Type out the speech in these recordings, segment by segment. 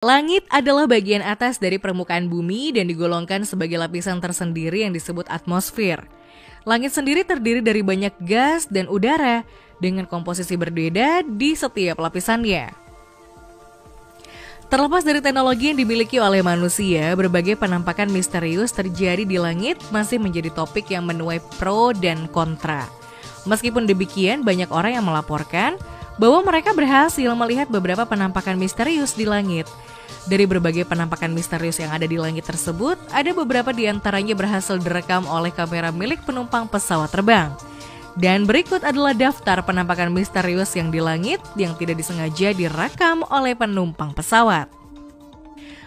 Langit adalah bagian atas dari permukaan bumi dan digolongkan sebagai lapisan tersendiri yang disebut atmosfer. Langit sendiri terdiri dari banyak gas dan udara dengan komposisi berbeda di setiap lapisannya. Terlepas dari teknologi yang dimiliki oleh manusia, berbagai penampakan misterius terjadi di langit masih menjadi topik yang menuai pro dan kontra. Meskipun demikian, banyak orang yang melaporkan bahwa mereka berhasil melihat beberapa penampakan misterius di langit. Dari berbagai penampakan misterius yang ada di langit tersebut, ada beberapa di antaranya berhasil direkam oleh kamera milik penumpang pesawat terbang. Dan berikut adalah daftar penampakan misterius yang di langit yang tidak disengaja direkam oleh penumpang pesawat.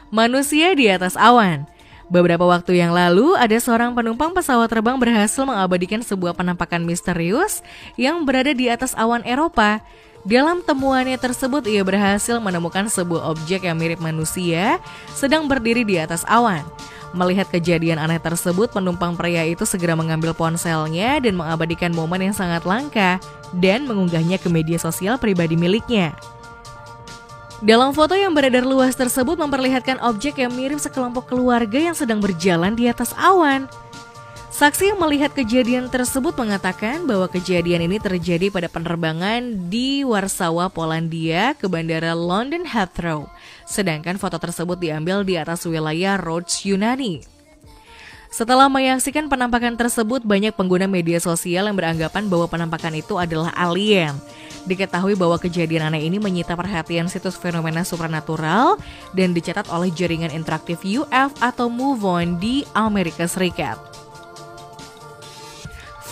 Manusia di atas awan. Beberapa waktu yang lalu, ada seorang penumpang pesawat terbang berhasil mengabadikan sebuah penampakan misterius yang berada di atas awan Eropa. Dalam temuannya tersebut, ia berhasil menemukan sebuah objek yang mirip manusia sedang berdiri di atas awan. Melihat kejadian aneh tersebut, penumpang pria itu segera mengambil ponselnya dan mengabadikan momen yang sangat langka dan mengunggahnya ke media sosial pribadi miliknya. Dalam foto yang beredar luas tersebut memperlihatkan objek yang mirip sekelompok keluarga yang sedang berjalan di atas awan. Saksi yang melihat kejadian tersebut mengatakan bahwa kejadian ini terjadi pada penerbangan di Warsawa, Polandia ke Bandara London Heathrow. Sedangkan foto tersebut diambil di atas wilayah Rhodes, Yunani. Setelah menyaksikan penampakan tersebut, banyak pengguna media sosial yang beranggapan bahwa penampakan itu adalah alien. Diketahui bahwa kejadian aneh ini menyita perhatian situs fenomena supranatural dan dicatat oleh jaringan interaktif UF atau MoveOn di Amerika Serikat.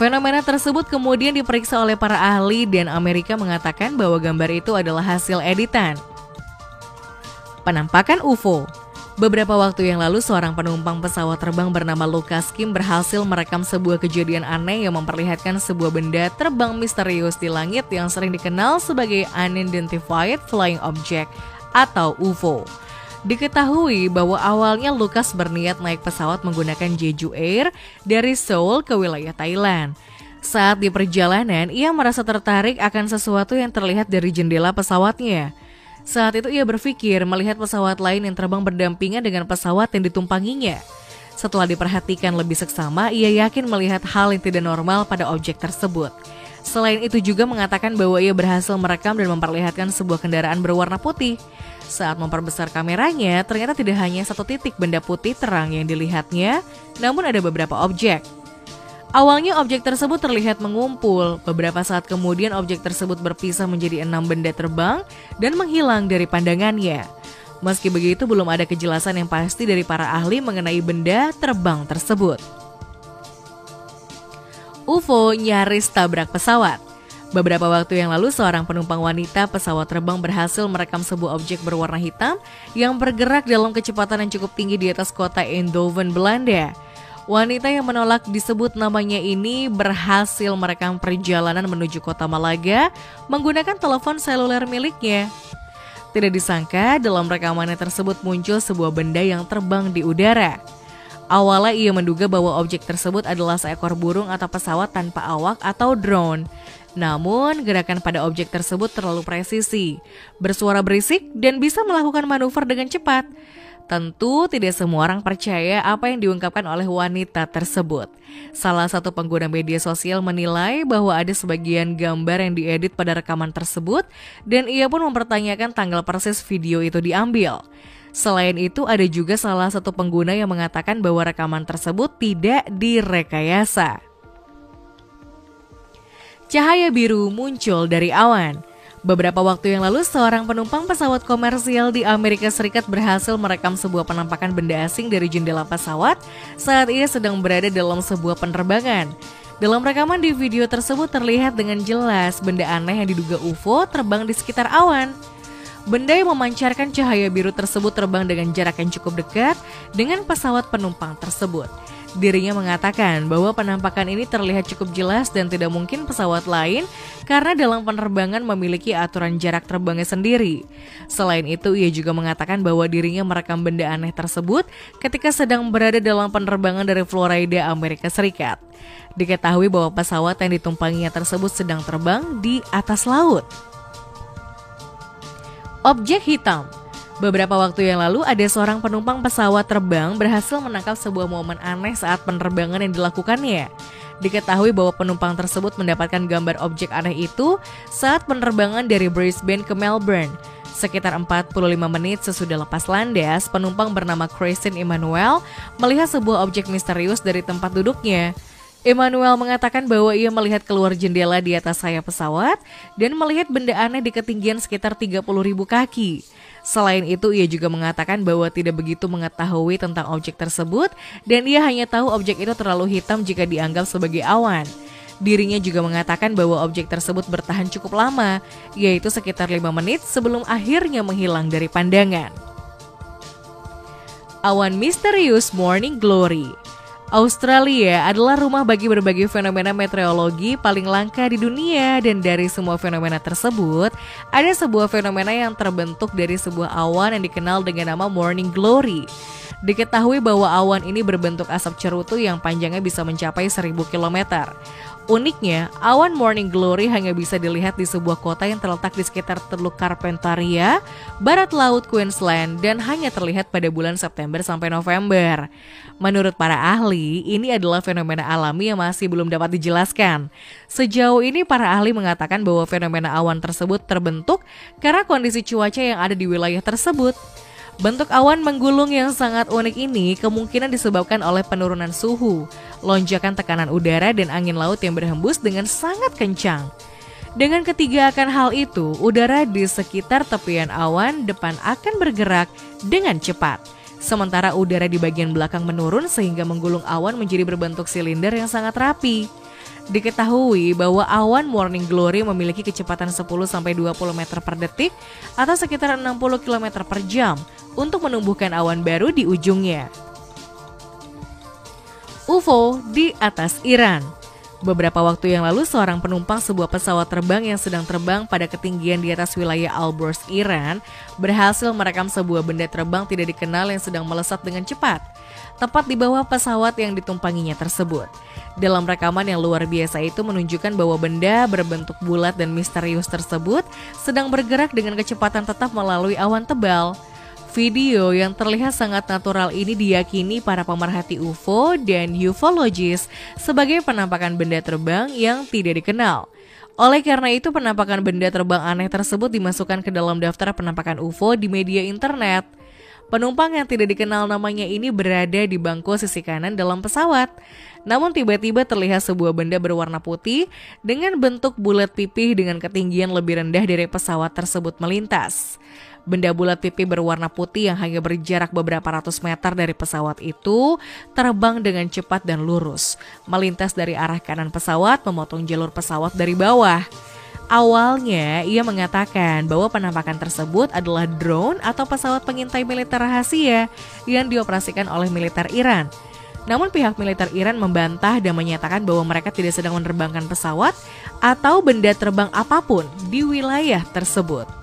Fenomena tersebut kemudian diperiksa oleh para ahli dan Amerika mengatakan bahwa gambar itu adalah hasil editan. Penampakan UFO. Beberapa waktu yang lalu seorang penumpang pesawat terbang bernama Lucas Kim berhasil merekam sebuah kejadian aneh yang memperlihatkan sebuah benda terbang misterius di langit yang sering dikenal sebagai Unidentified Flying Object atau UFO. Diketahui bahwa awalnya Lucas berniat naik pesawat menggunakan Jeju Air dari Seoul ke wilayah Thailand. Saat di perjalanan, ia merasa tertarik akan sesuatu yang terlihat dari jendela pesawatnya. Saat itu ia berpikir melihat pesawat lain yang terbang berdampingan dengan pesawat yang ditumpanginya. Setelah diperhatikan lebih seksama, ia yakin melihat hal yang tidak normal pada objek tersebut. Selain itu juga mengatakan bahwa ia berhasil merekam dan memperlihatkan sebuah kendaraan berwarna putih. Saat memperbesar kameranya, ternyata tidak hanya satu titik benda putih terang yang dilihatnya, namun ada beberapa objek. Awalnya objek tersebut terlihat mengumpul, beberapa saat kemudian objek tersebut berpisah menjadi 6 benda terbang dan menghilang dari pandangannya. Meski begitu, belum ada kejelasan yang pasti dari para ahli mengenai benda terbang tersebut. UFO nyaris tabrak pesawat. Beberapa waktu yang lalu, seorang penumpang wanita pesawat terbang berhasil merekam sebuah objek berwarna hitam yang bergerak dalam kecepatan yang cukup tinggi di atas kota Eindhoven, Belanda. Wanita yang menolak disebut namanya ini berhasil merekam perjalanan menuju kota Malaga menggunakan telepon seluler miliknya. Tidak disangka, dalam rekamannya tersebut muncul sebuah benda yang terbang di udara. Awalnya ia menduga bahwa objek tersebut adalah seekor burung atau pesawat tanpa awak atau drone. Namun, gerakan pada objek tersebut terlalu presisi, bersuara berisik, dan bisa melakukan manuver dengan cepat. Tentu tidak semua orang percaya apa yang diungkapkan oleh wanita tersebut. Salah satu pengguna media sosial menilai bahwa ada sebagian gambar yang diedit pada rekaman tersebut, dan ia pun mempertanyakan tanggal persis video itu diambil. Selain itu, ada juga salah satu pengguna yang mengatakan bahwa rekaman tersebut tidak direkayasa. Cahaya biru muncul dari awan. Beberapa waktu yang lalu, seorang penumpang pesawat komersial di Amerika Serikat berhasil merekam sebuah penampakan benda asing dari jendela pesawat saat ia sedang berada dalam sebuah penerbangan. Dalam rekaman di video tersebut terlihat dengan jelas benda aneh yang diduga UFO terbang di sekitar awan. Benda yang memancarkan cahaya biru tersebut terbang dengan jarak yang cukup dekat dengan pesawat penumpang tersebut. Dirinya mengatakan bahwa penampakan ini terlihat cukup jelas dan tidak mungkin pesawat lain karena dalam penerbangan memiliki aturan jarak terbangnya sendiri. Selain itu, ia juga mengatakan bahwa dirinya merekam benda aneh tersebut ketika sedang berada dalam penerbangan dari Florida, Amerika Serikat. Diketahui bahwa pesawat yang ditumpanginya tersebut sedang terbang di atas laut. Objek hitam. Beberapa waktu yang lalu ada seorang penumpang pesawat terbang berhasil menangkap sebuah momen aneh saat penerbangan yang dilakukannya. Diketahui bahwa penumpang tersebut mendapatkan gambar objek aneh itu saat penerbangan dari Brisbane ke Melbourne. Sekitar 45 menit sesudah lepas landas, penumpang bernama Christine Emmanuel melihat sebuah objek misterius dari tempat duduknya. Emmanuel mengatakan bahwa ia melihat keluar jendela di atas sayap pesawat dan melihat benda aneh di ketinggian sekitar 30.000 kaki. Selain itu, ia juga mengatakan bahwa tidak begitu mengetahui tentang objek tersebut dan ia hanya tahu objek itu terlalu hitam jika dianggap sebagai awan. Dirinya juga mengatakan bahwa objek tersebut bertahan cukup lama, yaitu sekitar 5 menit sebelum akhirnya menghilang dari pandangan. Awan misterius Morning Glory. Australia adalah rumah bagi berbagai fenomena meteorologi paling langka di dunia, dan dari semua fenomena tersebut, ada sebuah fenomena yang terbentuk dari sebuah awan yang dikenal dengan nama Morning Glory. Diketahui bahwa awan ini berbentuk asap cerutu yang panjangnya bisa mencapai 1000 km. Uniknya, awan Morning Glory hanya bisa dilihat di sebuah kota yang terletak di sekitar Teluk Carpentaria, barat laut Queensland, dan hanya terlihat pada bulan September sampai November. Menurut para ahli, ini adalah fenomena alami yang masih belum dapat dijelaskan. Sejauh ini, para ahli mengatakan bahwa fenomena awan tersebut terbentuk karena kondisi cuaca yang ada di wilayah tersebut. Bentuk awan menggulung yang sangat unik ini kemungkinan disebabkan oleh penurunan suhu, lonjakan tekanan udara, dan angin laut yang berhembus dengan sangat kencang. Dengan ketiga akan hal itu, udara di sekitar tepian awan depan akan bergerak dengan cepat. Sementara udara di bagian belakang menurun sehingga menggulung awan menjadi berbentuk silinder yang sangat rapi. Diketahui bahwa awan Morning Glory memiliki kecepatan 10-20 meter per detik atau sekitar 60 km per jam untuk menumbuhkan awan baru di ujungnya. UFO di atas Iran. Beberapa waktu yang lalu, seorang penumpang sebuah pesawat terbang yang sedang terbang pada ketinggian di atas wilayah Alborz, Iran, berhasil merekam sebuah benda terbang tidak dikenal yang sedang melesat dengan cepat, tepat di bawah pesawat yang ditumpanginya tersebut. Dalam rekaman yang luar biasa itu menunjukkan bahwa benda berbentuk bulat dan misterius tersebut sedang bergerak dengan kecepatan tetap melalui awan tebal. Video yang terlihat sangat natural ini diyakini para pemerhati UFO dan ufologis sebagai penampakan benda terbang yang tidak dikenal. Oleh karena itu, penampakan benda terbang aneh tersebut dimasukkan ke dalam daftar penampakan UFO di media internet. Penumpang yang tidak dikenal namanya ini berada di bangku sisi kanan dalam pesawat. Namun tiba-tiba terlihat sebuah benda berwarna putih dengan bentuk bulat pipih dengan ketinggian lebih rendah dari pesawat tersebut melintas. Benda bulat pipih berwarna putih yang hanya berjarak beberapa ratus meter dari pesawat itu terbang dengan cepat dan lurus, melintas dari arah kanan pesawat, memotong jalur pesawat dari bawah. Awalnya, ia mengatakan bahwa penampakan tersebut adalah drone atau pesawat pengintai militer rahasia yang dioperasikan oleh militer Iran. Namun pihak militer Iran membantah dan menyatakan bahwa mereka tidak sedang menerbangkan pesawat atau benda terbang apapun di wilayah tersebut.